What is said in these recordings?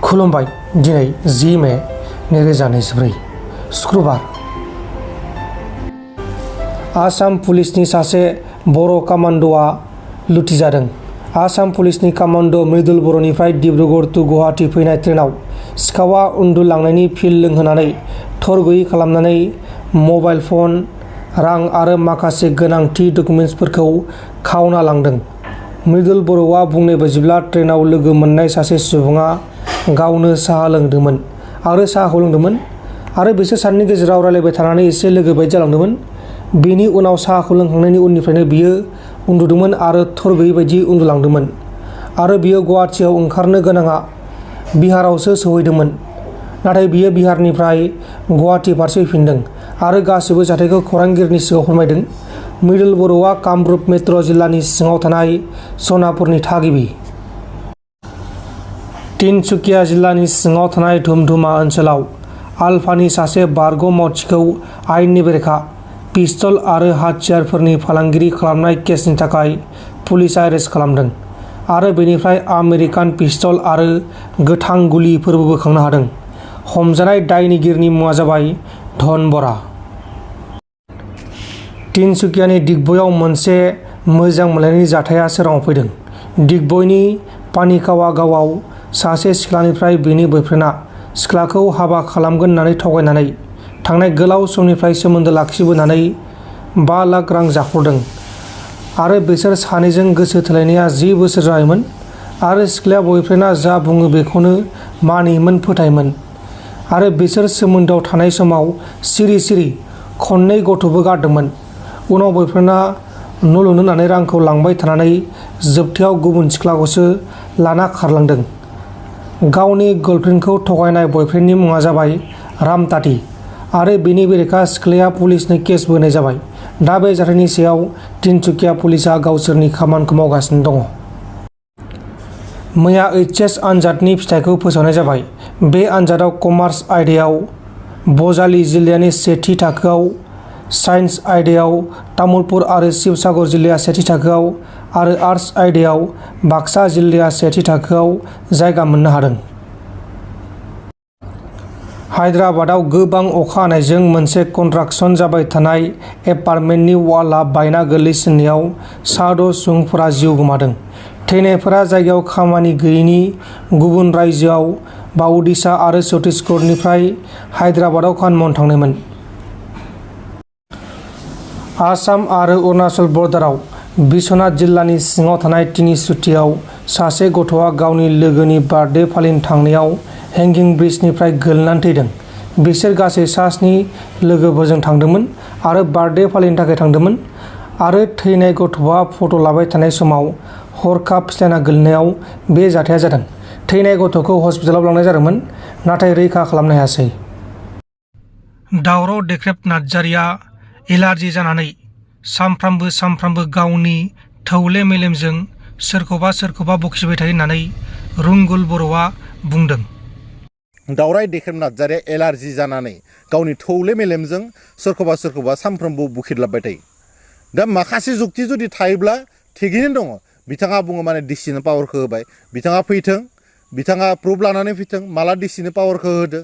खुलुमबाय दिनै 10 मे 2024 शुक्रबार आसाम पुलिसनि सासे बर' कमान्ड'आ लुथिजादों। आसाम पुलिसनि कमान्ड' मृदुल बर'निफ्राय डिब्रुगड़ टु गुवाहाटी फैनाय ट्रेनाव सिखावा उन्दुलांनायनि पिल लोंहोनानै थर गैयै खालामनानै मबाइल फन, रां आरो माखासे गोनांथि डकुमेन्ट्सफोरखौ खावना लांदों। मृदुल बर'आ बुंनाय बायदिब्ला ट्रेनाव लोगो मोननाय सासे सुबुङा गावनो साहा लोंदोंमोन आरो साहाखौ लोंदोंमोन आरो बिसोर सानैनि गेजेराव रायलायबाय थानानै एसे लोगो बायदि जालांदोंमोन। बेनि उनाव साहाखौ लोंखांनायनि उननिफ्रायनो बियो उन्दुदोंमोन आरो थर गैयै बायदि उन्दुलांदोंमोन आरो बियो गुवाहाटीआव ओंखारनो गोनाङा बिहारावसो सौहैदोंमोन। नाथाय बियो बिहारनिफ्राय गुवाहाटी फारसे फैफिनदों आरो गासैबो जाथायखौ खौरांगिरिनि सिगाङाव फोरमायदों। मृदुल बर'आ कामरुप मेट्र' जिल्लानि सिङाव थानाय सनापुरनि थागिबि। तिनसुकिया जिल्लानि सिङाव थानाय धुमधुमा ओनसोलाव आलफानि सासे बारग' मावथिखौ आयेननि बेरेखा पिस्तल आरो हाथियारफोरनि फालांगिरि खालामनाय केसनि थाखाय पुलिसआ एरेस्ट खालामदों आरो बेनिफ्राय आमेरिकान पिस्तल आरो गोथां गुलिफोरबो बोखांनो हादों। हमजानाय दायनिगिरिनि मुङा जाबाय धन बरा। तिनसुकियानि दिग्बयआव मोनसे मोजां मोनलायनायनि जाथाया सोराङाव फैदों। दिग्बयनि पानिकावा गावआव सासे सिख्लानिफ्राय बिनि बयफ्रेन्डआ सिख्लाखौ हाबा खालामगोन होननानै थगायनानै थांनाय गोलाव समनिफ्राय सोमोन्दो लाखिबोनानै 5 लाख रां जाख्ल'दों आरो बिसोर सानैजों गोसो थोलायनाया 10 बोसोर जाबायमोन आरो सिख्लाया बयफ्रेन्डआ जा बुङो बेखौनो मानियोमोन, फोथायोमोन आरो बिसोर सोमोन्दोआव थानाय समाव सिरि सिरि 2 गथ'बो गारदोंमोन। उनाव बयफ्रेन्डआ न' लुनो होननानै रांखौ लांबाय थानानै जोबथायाव गुबुन सिख्लाखौसो लाना खारलांदों। गावनि गार्लफ्रेन्डखौ थगायनाय बयफ्रेन्डनि मुङा जाबाय रामताती आरो बेनि बेरेखा सिख्लाया पुलिसनो केसबो होनाय जाबाय। दा बे जाथायनि सायाव तिनसुकिया पुलिसआ गावसोरनि खामानिखौ मावगासिनो दङ। मैया HS आनजादनि फिथायखौ फोसावनाय जाबाय। बे आनजादाव कमार्स आयदायाव बजालि जिल्लानि सेथि थाखोआव, साइन्स आयदायाव तामुलपुर आरो शिवसागर जिल्लाया सेथि थाखोआव आरो आर्ट्स आयदायाव बाक्सा जिल्लाया सेथि थाखोआव जायगा मोननो हादों। हायद्राबादाव गोबां अखा हानायजों मोनसे कन्स्ट्राक्सन जाबाय थानाय एपार्टमेन्टनि वालआ बायना गोग्लैसिननायाव 6 सुबुंफोरा जिउ गोमादों। थैनायफोरा जायगायाव खामानि गैयैनि गुबुन रायजोआव बाउडिशा आरो छत्तीसगढ़निफ्राय हायद्राबादाव खामानि मावनो थांनायमोन। आसाम आरो अरुणाचल बर्डाराव बिश्वनाथ जिल्लानि सिङाव थानाय तिनिसुकियाव सासे गथ'आ गावनि लोगोनि बार्थडे फालिनो थांनायाव हेंगिं ब्रिजनिफ्राय गोलैनानै थैदों। बिसोर गासै 7 लोगोफोरजों थांदोंमोन आरो बार्थडे फालिनो थाखाय थांदोंमोन आरो थैनाय गथ'आ फट' लाबाय थानाय समाव हरखाब फिस्लायना गोलैनायाव बे जाथाया जादों। थैनाय गथ'खौ हस्पिटालाव लांनाय जादोंमोन नाथाय रैखा खालामनो हायासै। दावराव देख्रेब नार्जारिया एलार्जि जानानै सानफ्रामबो गावनि थौले मेलेमजों सोरखौबा बखिबाय थायो होननानै रुंगुल बर'आ बुंदों। दावराव देख्रेब नार्जारिया एलार्जि जानानै गावनि थौले मेलेमजों सोरखौबा सानफ्रोमबो बुखिलाबाय थायो। दा माखासे जुक्ति जुदि थायोब्ला थिगैनो दङ। बिथाङा बुङो माने डिसिनो पावारखौ होबाय, बिथाङा फैथों, बिथाङा प्रुफ लानानै फैथों, माला डिसिनो पावारखौ होदो।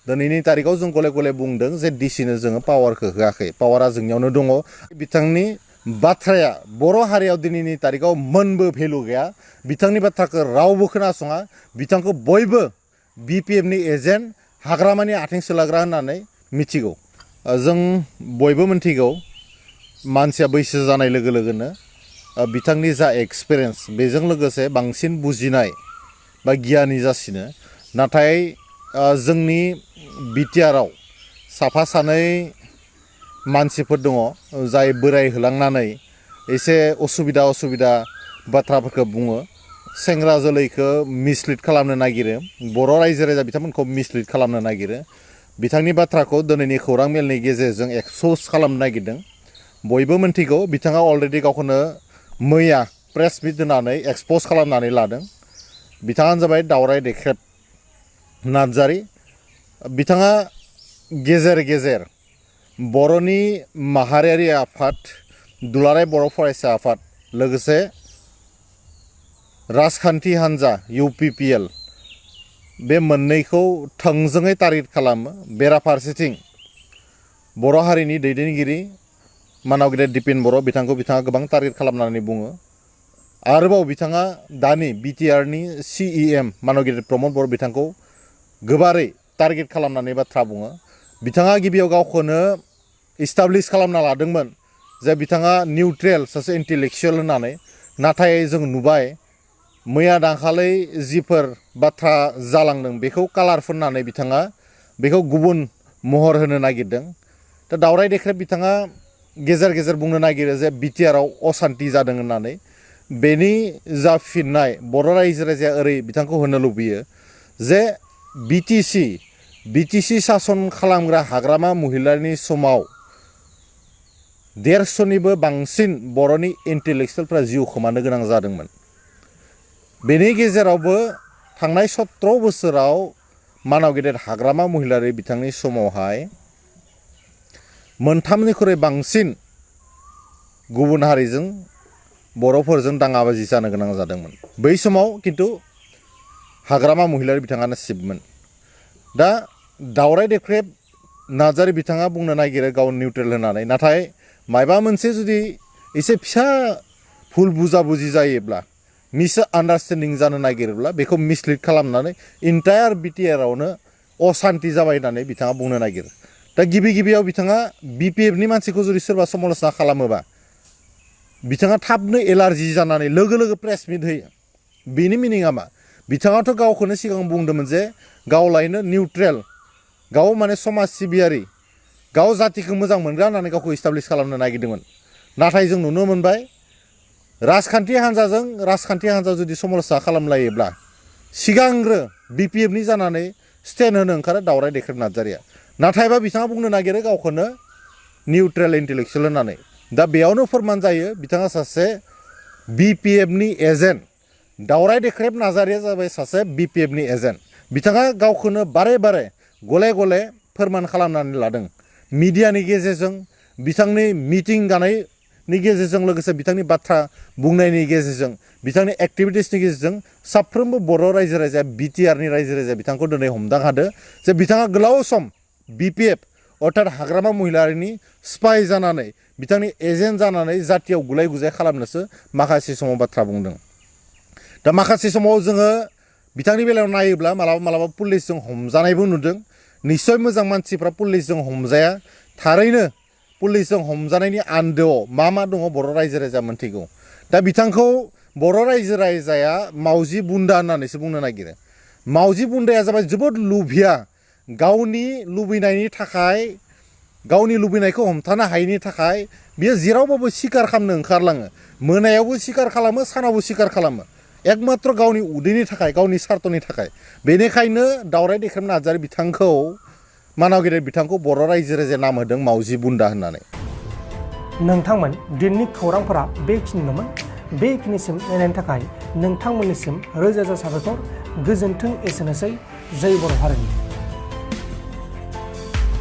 दिनैनि तारिखाव जों गले गले बुंदों जे डिसिनो जोङो पावारखौ होआखै, पावारा जोंनियावनो दङ। बिथांनि बाथ्राया बर' हारियाव दिनैनि तारिखाव मोनबो भेलु गैया। बिथांनि बाथ्राखौ रावबो खोनासङा। बिथांखौ बयबो BPFनि एजेन्ट, हाग्रामानि आथिं सोलाग्रा होननानै मिथिगौ। जों बयबो मिथिगौ मानसिया बैसो जानाय लोगो लोगोनो बिथांनि जा एक्सपिरियेन्स बेजों लोगोसे बांसिन बुजिनाय बा गियानि जासिनो। नाथाय जोंनि बिटिआरआव साफा सानै मानसिफोर दङ जाय बोराय होलांनानै एसे असुबिदा बाथ्राफोरखौ बुङो, सेंग्रा जोलैखौ मिसलिड खालामनो नागिरो, बर' रायजो राजा बिथांमोनखौ मिसलिड खालामनो नागिरो। बिथांनि बाथ्राखौ दिनैनि खौरां मेलनि गेजेरजों एक्सप'ज खालामनो नागिरदों। बयबो मिथिगौ बिथाङा अलरेडि गावखौनो मैया प्रेस मिट होनानै एक्सप'ज खालामनानै लादों। बिथाङानो जाबाय दावराव देख्रेब नार्जारि। बिथाङा गेजेर गेजेर बर'नि माहारियारि आफाद, दुलाराय बर' फरायसा आफाद, लोगोसे राजखान्थि हान्जा UPPL बे मोननैखौ थोंजोङै टारगेट खालामो। बेराफारसेथिं बर' हारिनि दैदेनगिरि मानाव गेदेर दिपेन बर' बिथाङा गोबां टारगेट खालामनानै बुङो। आरोबाव बिथाङा दानि बिटिआरनि CEM मानाव गेदेर प्रमद बर' बिथांखौ गोबारै टारगेट खालामनानै बाथ्रा बुङो। बिथाङा गिबियाव गावखौनो इस्टाब्लिश खालामना लादोंमोन जे बिथाङा निउट्रेल सासे इन्टेलेक्सुवेल होननानै, नाथाय जों नुबाय मैया दाखालै जिफोर बाथ्रा जालांदों बेखौ कालार फुननानै बिथाङा बेखौ गुबुन महर होनो नागिरदों। दा दावराय देख्रेब बिथाङा गेजेर गेजेर बुंनो नागिरो जे बिटिआरआव असान्ति जादों होननानै। बेनि जा फिननाय बर' रायजो राजाया ओरै बिथांखौ होनो लुबैयो जे बिटिसि सासन खालामग्रा हाग्रामा महिलारिनि समाव 150निबो बांसिन बर'नि इन्टेलेक्सुवेलफ्रा जिउ खोमानो गोनां जादोंमोन। बेनि गेजेरावबो थांनाय 17 बोसोराव मानाव गेदेर हाग्रामा महिलारि बिथांनि समावहाय 3निख्रुइ बांसिन गुबुन हारिजों बर'फोरजों दाङाबाजि जानो गोनां जादोंमोन। बै समाव खिन्थु हाग्रामा महिलारि बिथाङानो चिफमोन। दा दावराय देख्रेब नार्जारि बिथाङा बुंनो नागिरो गाव निउट्रेल होननानै, नाथाय मायबा मोनसे जुदि एसे फिसा भुल बुजाबुजि जायोब्ला, मिस आन्डारस्टेन्डिं जानो नागिरोब्ला बेखौ मिसलिड खालामनानै इन्टायार बिटिआरआवनो असान्ति जाबाय होननानै बिथाङा बुंनो नागिरो। दा गिबियाव बिथाङा BPFनि मानसिखौ जुदि सोरबा समालोचना खालामोबा बिथाङा थाबनो एलार्जि जानानै लोगो प्रेस मिट होयो। बेनि मिनिङा मा? बिथाङाथ' गावखौनो सिगां बुंदोंमोन जे गावलायनो निउट्रेल, गाव माने समाज सिबियारि, गाव जातिखौ मोजां मोनग्रा होननानै गावखौ इस्टाब्लिश खालामनो नागिरदोंमोन। नाथाय जों नुनो मोनबाय राजखान्थि हान्जा जुदि समालोचना खालामलायोब्ला सिगांग्रो BPFनि जानानै स्टेन्ड होनो ओंखारो दावराय देख्रेब नार्जारिया। नाथायबा बिथाङा बुंनो नागिरो गावखौनो निउट्रेल इन्टेलेक्सुवेल होननानै। दा बेयावनो फोरमान जायो बिथाङा सासे BPFनि एजेन्ट। दावराय देख्रेब नार्जारिया जाबाय सासे BPFनि एजेन्ट। बिथाङा गावखौनो बारे गले फोरमान खालामनानै लादों। मिडियानि गेजेरजों, बिथांनि मिटिं गानायनि गेजेरजों, लोगोसे बिथांनि बाथ्रा बुंनायनि गेजेरजों, बिथांनि एक्टिभिटिसनि गेजेरजों साफ्रोमबो बर' रायजो राजाया बिटिआरनि रायजो राजाया बिथांखौ दिनै हमदां हादों जे बिथाङा गोलाव सम BPF अर्थात हाग्रामा महिलारिनि स्पाइ जानानै, बिथांनि एजेन्ट जानानै जातियाव गुलाय गुजाय खालामनोसो माखासे समाव बाथ्रा बुंदों। दा माखासे समाव जोङो बिथांनि बेलायाव नायोब्ला मालाबा पुलिसजों हमजानायबो नुदों। निस्सय मोजां मानसिफ्रा पुलिसजों हमजाया। थारैनो पुलिसजों हमजानायनि आन्दोआव मा दङ बर' रायजो राजाया मोनथिगौ। दा बिथांखौ बर' रायजो राजाया मावजि बुन्दा होननानैसो बुंनो नागिरो। मावजि बुन्दाया जाबाय जोबोद लुभिया, गावनि लुबैनायनि थाखाय, गावनि लुबैनायखौ हमथानो हायैनि थाखाय बियो जेरावबाबो सिखार खालामनो ओंखारलाङो। मोनायावबो सिखार खालामो, सानावबो सिखार खालामो, एकमात्र गावनि उदैनि थाखाय, गावनि सार्थनि थाखाय। बेनिखायनो दावराय देख्रेब नार्जारि बिथांखौ मानाव गेदेर बिथांखौ बर' रायजो राजाया नाम होदों मावजि बुन्दा होननानै। नोंथांमोन दिनैनि खौरांफोरा बेखिनिल'मोन। बेखिनिसिम नायनायनि थाखाय नोंथांमोननिसिम रोजा साबायखर। गोजोन्थों। एसेनोसै। जय बर' हारिनि।